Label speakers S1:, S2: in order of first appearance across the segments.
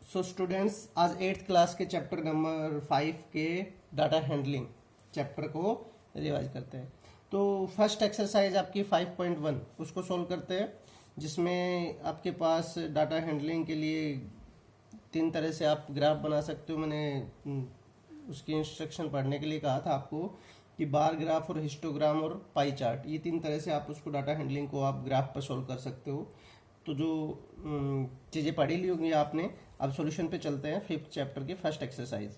S1: So students, आज 8th class के chapter number 5 के डाटा हैंडलिंग चैप्टर को रिवाइज करते हैं। तो फर्स्ट एक्सरसाइज आपकी 5.1 उसको सॉल्व करते हैं, जिसमें आपके पास डाटा हैंडलिंग के लिए 3 तरह से आप ग्राफ बना सकते हो। मैंने उसकी इंस्ट्रक्शन पढ़ने के लिए कहा था आपको कि बार ग्राफ और हिस्टोग्राम और पाई चार्ट, ये 3 तरह से आप उसको डाटा हैंडलिंग को आप ग्राफ पर सॉल्व कर सकते हो। तो जो चीज़ें पढ़ी ली होंगी आपने, अब सॉल्यूशन पे चलते हैं 5th चैप्टर की फर्स्ट एक्सरसाइज।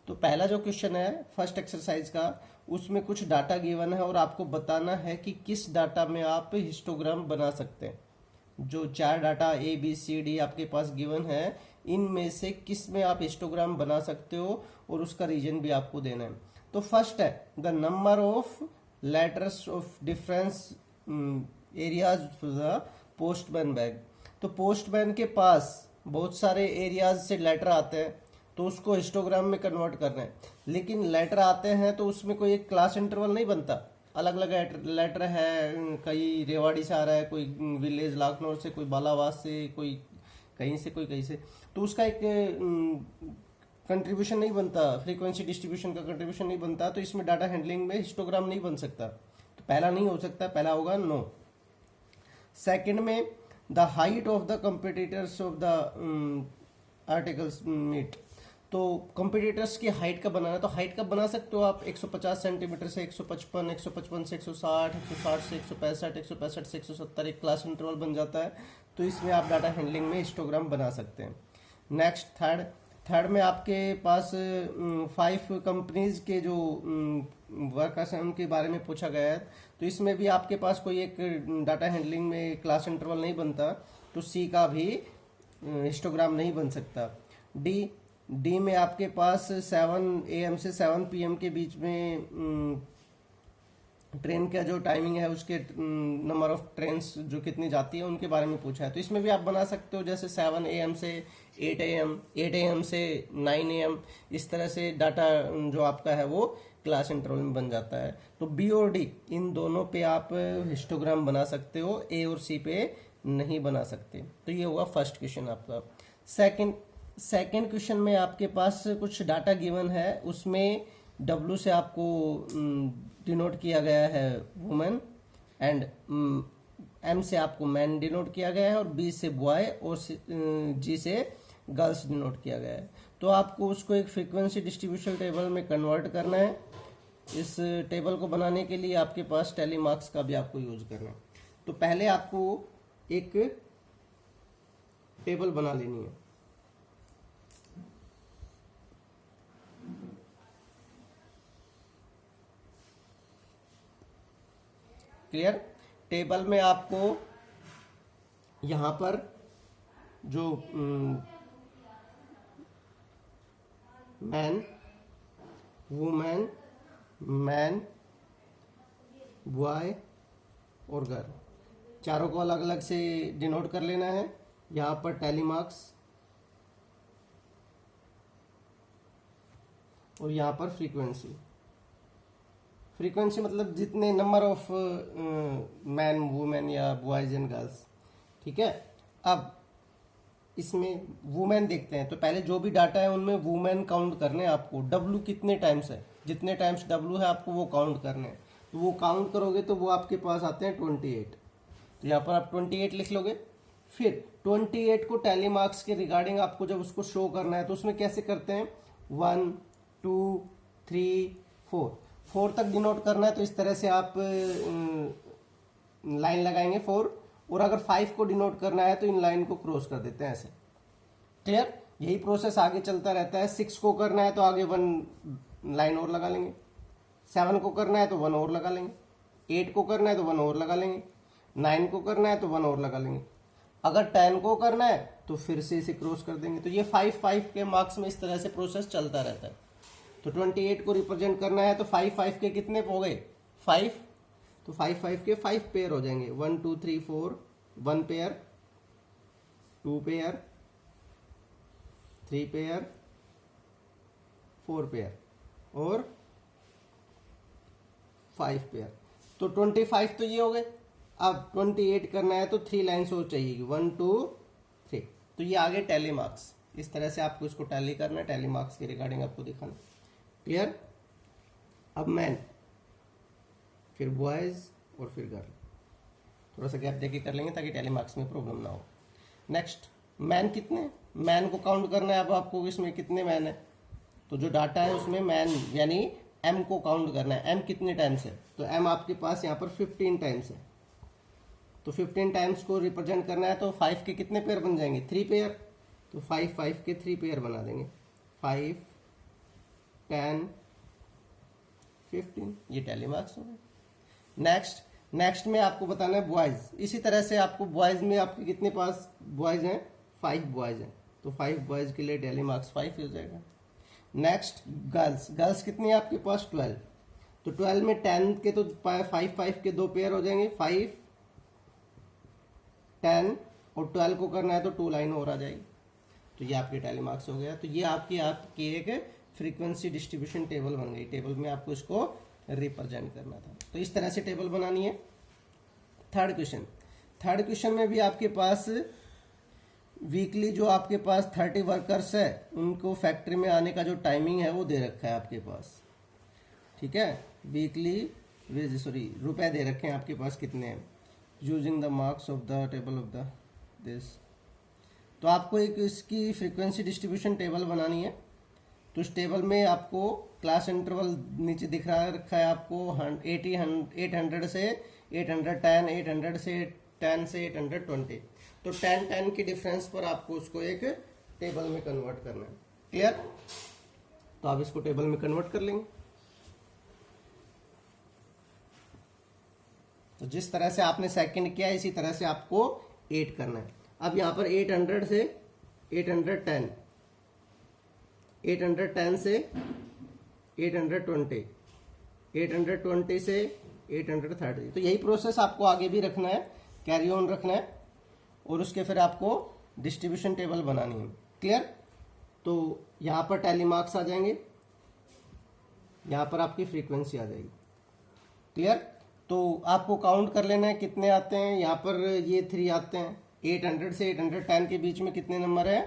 S1: तो पहला जो क्वेश्चन है फर्स्ट एक्सरसाइज का, उसमें कुछ डाटा गिवन है और आपको बताना है कि किस डाटा में आप हिस्टोग्राम बना सकते हैं। जो 4 data A B C D आपके पास गिवन है, इनमें से किस में आप हिस्टोग्राम बना सकते हो और उसका रीजन भी आपको देना है। तो फर्स्ट है the number of letters of difference areas the postman bag. तो पोस्टमैन के पास बहुत सारे एरियाज से लेटर आते हैं, तो उसको हिस्टोग्राम में कन्वर्ट करना है। लेकिन लेटर आते हैं तो उसमें कोई एक क्लास इंटरवल नहीं बनता, अलग अलग लेटर है, कई रेवाड़ी से आ रहा है, कोई विलेज लाखनौर से, कोई बालावास से, कोई कहीं से, कोई कहीं से। तो उसका एक कंट्रीब्यूशन नहीं बनता, फ्रीक्वेंसी डिस्ट्रीब्यूशन का कंट्रीब्यूशन नहीं बनता। तो इसमें डाटा हैंडलिंग में हिस्टोग्राम नहीं बन सकता। तो पहला नहीं हो सकता, पहला होगा नो। सेकंड में the height of the competitors of the articles meet. तो कंपिटिटर्स की हाइट का बनाना, तो हाइट का बना सकते हो आप 150 सेंटीमीटर से 155, 155 से 160, 160 से 165, 165 से 170, एक क्लास इंटरवल बन जाता है। तो इसमें आप डाटा हैंडलिंग में हिस्टोग्राम बना सकते हैं। नेक्स्ट थर्ड में आपके पास 5 कंपनीज के जो वर्कर्स हैं उनके बारे में पूछा गया है। तो इसमें भी आपके पास कोई एक डाटा हैंडलिंग में क्लास इंटरवल नहीं बनता, तो सी का भी हिस्टोग्राम नहीं बन सकता। डी में आपके पास 7 AM से 7 PM के बीच में ट्रेन का जो टाइमिंग है, उसके नंबर ऑफ ट्रेन्स जो कितनी जाती है उनके बारे में पूछा है। तो इसमें भी आप बना सकते हो, जैसे 7 AM से 8 AM, 8 AM से 9 AM, इस तरह से डाटा जो आपका है वो क्लास इंटरवल में बन जाता है। तो बी और डी इन दोनों पे आप हिस्टोग्राम बना सकते हो, ए और सी पे नहीं बना सकते। तो ये हुआ फर्स्ट क्वेश्चन आपका। सेकंड क्वेश्चन में आपके पास कुछ डाटा गिवन है, उसमें डब्ल्यू से आपको डिनोट किया गया है वुमेन, एंड एम से आपको मैन डिनोट किया गया है, और बी से बॉय, और जी से गर्ल्स डिनोट किया गया है। तो आपको उसको एक फ्रीक्वेंसी डिस्ट्रीब्यूशन टेबल में कन्वर्ट करना है। इस टेबल को बनाने के लिए आपके पास टैली मार्क्स का भी आपको यूज करना है। तो पहले आपको एक टेबल बना लेनी है। क्लियर? टेबल में आपको यहां पर जो मैन, वुमेन, मैन, बॉय और गर्ल, चारों को अलग अलग से डिनोट कर लेना है। यहां पर टैली मार्क्स और यहां पर फ्रीक्वेंसी मतलब जितने नंबर ऑफ मैन, वुमेन या बॉयज एंड गर्ल्स। ठीक है, अब इसमें वुमेन देखते हैं। तो पहले जो भी डाटा है उनमें वुमेन काउंट करने हैं आपको। डब्लू कितने टाइम्स है, जितने टाइम्स डब्लू है आपको वो काउंट करने हैं। तो वो काउंट करोगे तो वो आपके पास आते हैं 28। तो यहाँ पर आप 28 लिख लोगे। फिर 28 को टैली मार्क्स के रिगार्डिंग आपको जब उसको शो करना है तो उसमें कैसे करते हैं, 1 2 3 4 तक डिनोट करना है। तो इस तरह से आप लाइन लगाएंगे 4, और अगर 5 को डिनोट करना है तो इन लाइन को क्रॉस कर देते हैं ऐसे। क्लियर? यही प्रोसेस आगे चलता रहता है। 6 को करना है तो आगे 1 लाइन और लगा लेंगे, 7 को करना है तो 1 और लगा लेंगे, 8 को करना है तो 1 और लगा लेंगे, 9 को करना है तो 1 और लगा लेंगे। अगर 10 को करना है तो फिर से इसे क्रॉस कर देंगे। तो ये 5 के मार्क्स में इस तरह से प्रोसेस चलता रहता है। तो 28 को रिप्रेजेंट करना है तो 5 के कितने हो गए, 5। तो 5 के 5 पेयर हो जाएंगे, 1 2 3 4, 1 पेयर, 2 पेयर, 3 पेयर, 4 पेयर और 5 पेयर। तो 25 तो ये हो गए। अब 28 करना है तो 3 लाइन्स और चाहिए, 1 2 3। तो ये आगे टैली मार्क्स इस तरह से आपको इसको टैली करना है, टैली मार्क्स के रिगार्डिंग आपको दिखाना। क्लियर? अब मैन, फिर बॉयज और फिर गर्ल, थोड़ा सा गैप देके कर लेंगे ताकि टैली मार्क्स में प्रॉब्लम ना हो। नेक्स्ट, मैन कितने, मैन को काउंट करना है। अब आपको इसमें कितने मैन है, तो जो डाटा है उसमें मैन यानी एम को काउंट करना है। एम कितने टाइम्स है, तो एम आपके पास यहाँ पर 15 टाइम्स है, तो 15 टाइम्स को रिप्रेजेंट करना है, तो 5 के कितने पेयर बन जाएंगे, 3 पेयर, तो 5 के 3 पेयर बना देंगे, 5, 10, 15, ये टैली मार्क्स हो गए। नेक्स्ट में आपको बताना है बॉयज। इसी तरह से आपको बॉयज में आपके कितने पास बॉयज हैं, 5 बॉयज हैं, तो 5 बॉयज के लिए टैली मार्क्स 5 हो जाएगा। नेक्स्ट गर्ल्स कितनी है आपके पास, 12, तो 12 में 10 के तो 5 के 2 पेयर हो जाएंगे, 5, 10 और 12 को करना है तो 2 लाइन और आ जाएगी, तो ये आपके टैली मार्क्स हो गया। तो ये आपकी एक फ्रीक्वेंसी डिस्ट्रीब्यूशन टेबल बन गई। टेबल में आपको इसको रिप्रेजेंट करना था, तो इस तरह से टेबल बनानी है। थर्ड क्वेश्चन में भी आपके पास वीकली जो आपके पास 30 वर्कर्स है उनको फैक्ट्री में आने का जो टाइमिंग है वो दे रखा है आपके पास, ठीक है। वीकली रुपए दे रखे हैं आपके पास कितने हैं, using the marks of the table of the this. तो आपको एक इसकी फ्रीक्वेंसी डिस्ट्रीब्यूशन टेबल बनानी है। तो इस टेबल में आपको क्लास इंटरवल नीचे दिख रखा है आपको 800 से 810, 800 से 10 से 820, तो 10 के डिफरेंस पर आपको उसको एक टेबल में कन्वर्ट करना है। क्लियर? तो आप इसको टेबल में कन्वर्ट कर लेंगे। तो जिस तरह से आपने सेकंड किया इसी तरह से आपको 8 करना है। अब यहाँ पर 800 से 810, 810 से 820, 820 से 830, तो यही प्रोसेस आपको आगे भी रखना है, कैरी ऑन रखना है, और उसके फिर आपको डिस्ट्रीब्यूशन टेबल बनानी है। क्लियर? तो यहाँ पर टैली मार्क्स आ जाएंगे, यहाँ पर आपकी फ्रीक्वेंसी आ जाएगी। क्लियर? तो आपको काउंट कर लेना है कितने आते हैं। यहाँ पर ये 3 आते हैं, 800 से 810 के बीच में कितने नंबर है,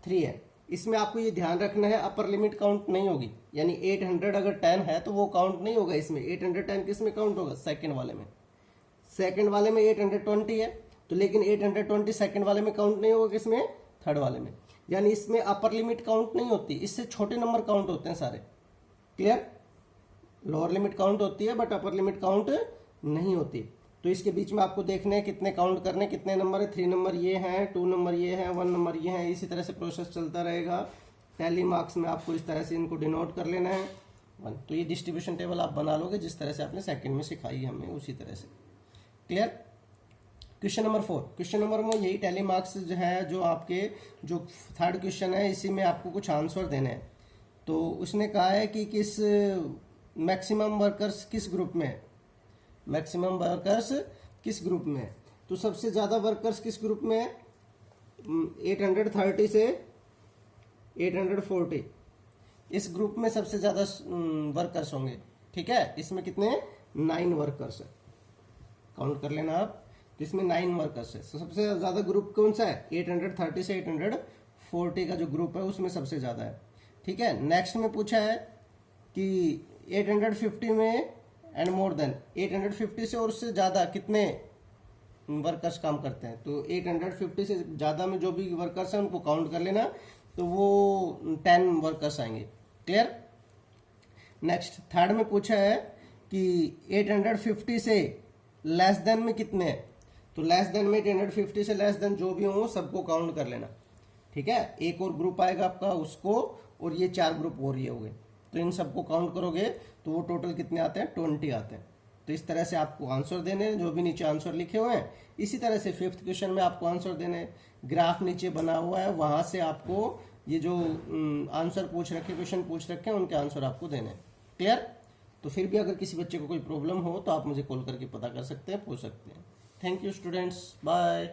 S1: 3 है। इसमें आपको ये ध्यान रखना है अपर लिमिट काउंट नहीं होगी, यानी 800 अगर 10 है तो वो काउंट नहीं होगा इसमें। 810 किस में काउंट होगा, सेकंड वाले में। सेकंड वाले में 820 है, तो लेकिन 820 सेकंड वाले में काउंट नहीं होगा, किसमें, थर्ड वाले में। यानी इसमें अपर लिमिट काउंट नहीं होती, इससे छोटे नंबर काउंट होते हैं सारे। क्लियर? लोअर लिमिट काउंट होती है बट अपर लिमिट काउंट नहीं होती। तो इसके बीच में आपको देखने हैं कितने काउंट करने, कितने नंबर है, 3 नंबर ये हैं, 2 नंबर ये हैं, 1 नंबर ये हैं। इसी तरह से प्रोसेस चलता रहेगा। टैली मार्क्स में आपको इस तरह से इनको डिनोट कर लेना है 1। तो ये डिस्ट्रीब्यूशन टेबल आप बना लोगे जिस तरह से आपने सेकंड में सिखाई हमें उसी तरह से। Clear? Question number 4, question number में यही टैली मार्क्स जो है, जो आपके जो थर्ड क्वेश्चन है इसी में आपको कुछ आंसर देने हैं। तो उसने कहा है कि किस मैक्सिमम वर्कर्स किस ग्रुप में है, मैक्सिमम वर्कर्स किस ग्रुप में है। तो सबसे ज़्यादा वर्कर्स किस ग्रुप में है, 830 से 840, इस ग्रुप में सबसे ज़्यादा वर्कर्स होंगे। ठीक है, इसमें कितने 9 वर्कर्स है, काउंट कर लेना आप। तो इसमें 9 वर्कर्स है। तो सबसे ज़्यादा ग्रुप कौन सा है, 830 से 840 का जो ग्रुप है उसमें सबसे ज़्यादा है। ठीक है, नेक्स्ट में पूछा है कि 850 में एंड मोर देन, 850 से और उससे ज़्यादा कितने वर्कर्स काम करते हैं। तो 850 से ज़्यादा में जो भी वर्कर्स हैं उनको काउंट कर लेना, तो वो 10 वर्कर्स आएंगे। क्लियर? नेक्स्ट थर्ड में पूछा है कि 850 से लेस देन में कितने हैं। तो लेस देन में 850 से लेस देन जो भी हो सबको काउंट कर लेना। ठीक है, एक और ग्रुप आएगा आपका उसको, और ये 4 ग्रुप और ये हो गए। तो इन सबको काउंट करोगे तो वो टोटल कितने आते हैं, 20 आते हैं। तो इस तरह से आपको आंसर देने हैं, जो भी नीचे आंसर लिखे हुए हैं। इसी तरह से 5th क्वेश्चन में आपको आंसर देने हैं। ग्राफ नीचे बना हुआ है, वहां से आपको ये जो आंसर पूछ रखे, क्वेश्चन पूछ रखे हैं, उनके आंसर आपको देने हैं। क्लियर? तो फिर भी अगर किसी बच्चे को कोई प्रॉब्लम हो तो आप मुझे कॉल करके पता कर सकते हैं, पूछ सकते हैं। Thank you students, bye.